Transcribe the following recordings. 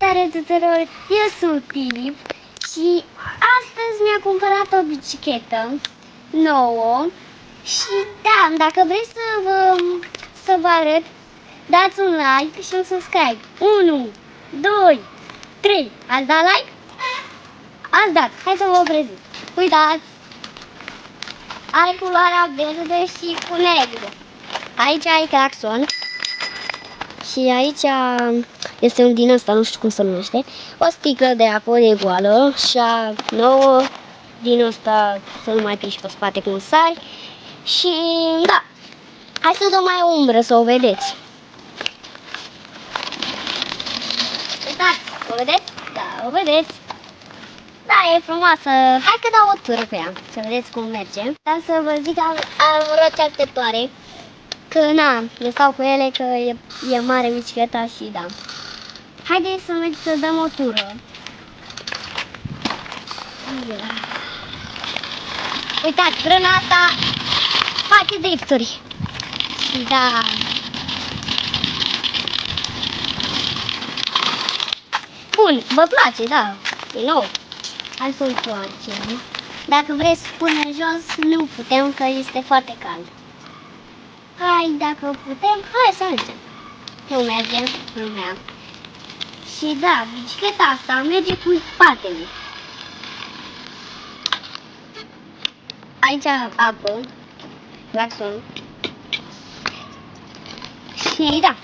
Salutare tuturor, eu sunt Filip și astăzi mi-a cumpărat o bicicletă nouă și da, dacă vreți să vă arăt, dați un like și un subscribe. 1, 2, 3, ați dat like? Ați dat, hai să vă prezint. Uitați, are culoarea verde și cu negru. Aici ai claxon. Și aici este un din ăsta, nu știu cum se numește, o sticlă de apă de goală și a nouă din ăsta să nu mai piși pe spate cum sari. Și da, hai să dăm mai o umbră să o vedeți. Uitați, o vedeți? Da, o vedeți. Da, e frumoasă. Hai că dau o tură pe ea, să vedeți cum merge. Dar să vă zic, am roți așteptoare. Că na, le stau cu ele, că e mare bicicleta și da. Haideți să dăm o tură. Uitați, frâna asta face drifturi. Și da. Bun, vă place, da, e nou. Hai să-l facem. Dacă vreți până jos, nu putem, că este foarte cald. Hai, dacă putem, hai să mergem. Nu mergem, nu merg. Și da, bicicleta asta merge cu spatele. Aici apă, claxon. Și da.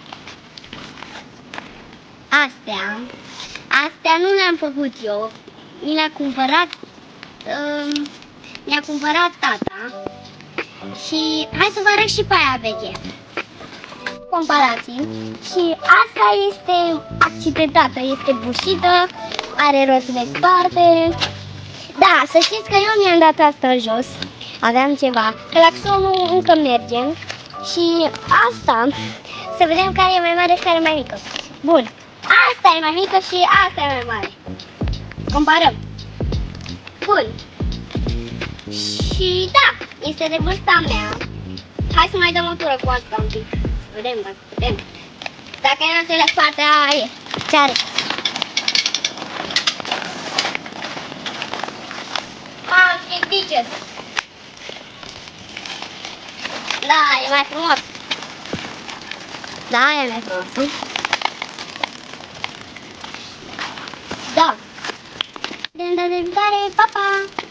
Astea nu le-am făcut eu. Mi le-a cumpărat tata. Și hai să vă arăt și pe aia veche. Comparații. Și asta este accidentată, este bușită, are roțile sparte. Da, să știți că eu mi-am dat asta jos. Aveam ceva. Claxonul încă merge. Și asta, să vedem care e mai mare și care e mai mică. Bun, asta e mai mică și asta e mai mare. Comparăm. Bun. Și da, este de vârsta mea. Hai să mai dăm o tură cu asta un pic. Să vedem dacă putem. Dacă e noastră la spate, aia e. Ce are? Ce ziceți? Da, e mai frumos. Da, e mai frumos. Da. De data viitoare, pa, pa!